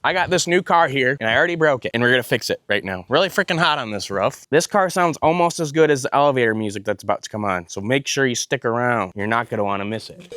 I got this new car here and I already broke it and we're gonna fix it right now. Really freaking hot on this roof. This car sounds almost as good as the elevator music that's about to come on. So make sure you stick around. You're not gonna wanna miss it.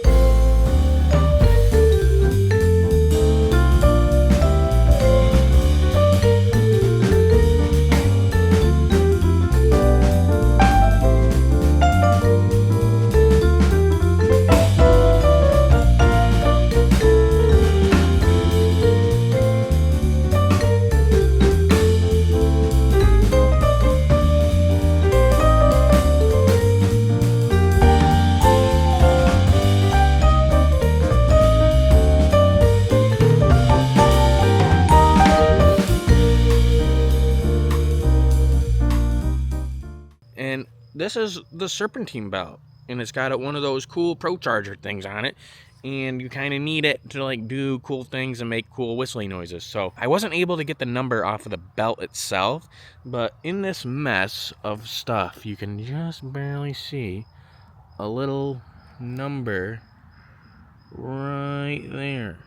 And this is the Serpentine belt, and it's got one of those cool ProCharger things on it, and you kind of need it to like do cool things and make cool whistling noises. So I wasn't able to get the number off of the belt itself, but in this mess of stuff you can just barely see a little number right there.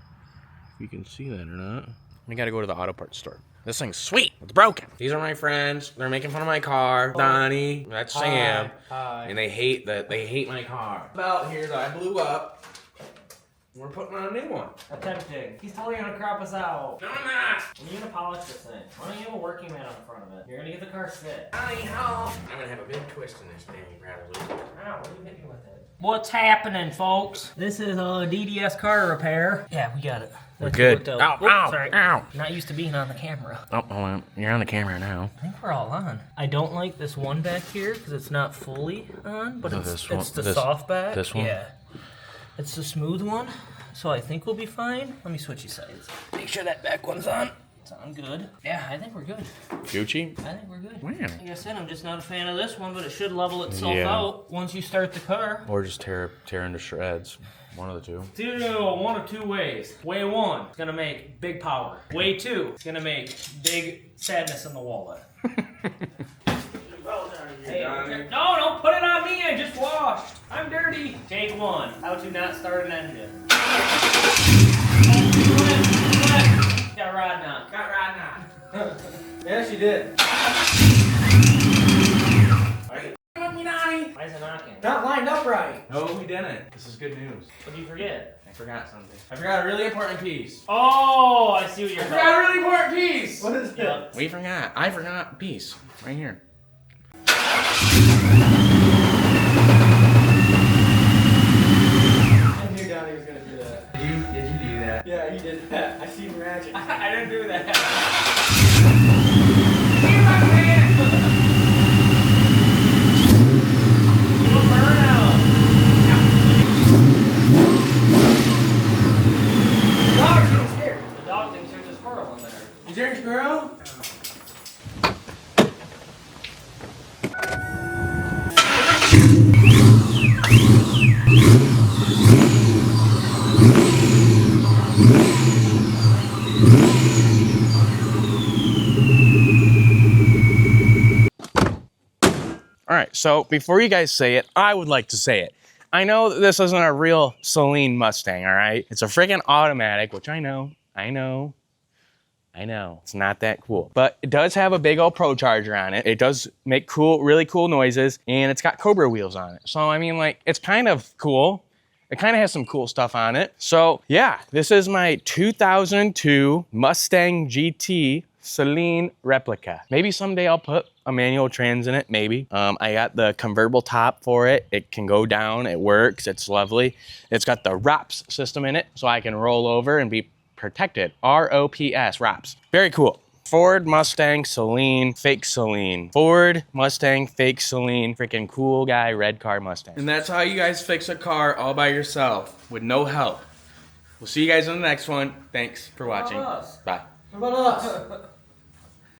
If you can see that or not. I gotta go to the auto parts store. This thing's sweet. It's broken. These are my friends. They're making fun of my car. Donnie, that's Sam. Hi. And they hate my car. About here that I blew up. We're putting on a new one. Attempting. He's totally gonna crop us out. No, I'm not. You're gonna polish this thing. Why don't you have a working man on the front of it? You're gonna get the car sick. Donnie, help. I'm gonna have a big twist in this thing, probably. Ow, what are you hitting with it? What's happening, folks? This is a DDS car repair. Yeah, we got it. We're good. Ow, ow, sorry. ow. Not used to being on the camera. Oh, hold on. You're on the camera now. I think we're all on. I don't like this one back here because it's not fully on, but it's the soft back. This one? Yeah. It's the smooth one, so I think we'll be fine. Let me switch you sides. Make sure that back one's on. Sound good. Yeah, I think we're good. Gucci? I think we're good. Wow. Like I said, I'm just not a fan of this one, but it should level itself Yeah. out once you start the car. Or just tear into shreds. One of the two. One of two ways. Way one, it's gonna make big power. Way two, it's gonna make big sadness in the wallet. Hey, no, don't put it on me, I just washed. I'm dirty. Take one. How to not start an engine. Got rod knot. Got rod knot. Yes, you did. Why is it knocking? Not lined up right. No, we didn't. This is good news. What did you forget? I forgot something. I forgot a really important piece. Oh, I see what you're I forgot a really important piece. What is that? We forgot. I forgot a piece. Right here. I knew Donnie was gonna do that. Did you do that? Yeah, he did that. I see magic. I didn't do that. Give my hand! Little burnout. Dog's getting scared. The dog thinks there's a squirrel in there. Is there a squirrel? All right, so before you guys say it, I would like to say it. I know that this isn't a real Saleen Mustang, all right? It's a freaking automatic, which I know. It's not that cool. But it does have a big old ProCharger on it. It does make really cool noises, and it's got Cobra wheels on it. So, I mean, like, it's kind of cool. It kind of has some cool stuff on it. So, yeah, this is my 2002 Mustang GT Saleen Replica. Maybe someday I'll put a manual trans in it, maybe. I got the convertible top for it. It can go down, it works, it's lovely. It's got the ROPS system in it, so I can roll over and be protected. R-O-P-S, ROPS. Very cool. Ford Mustang Saleen, fake Saleen. Ford Mustang, fake Saleen, freaking cool guy, red car Mustang. And that's how you guys fix a car all by yourself with no help. We'll see you guys in the next one. Thanks for watching. What about us? Bye. What about us?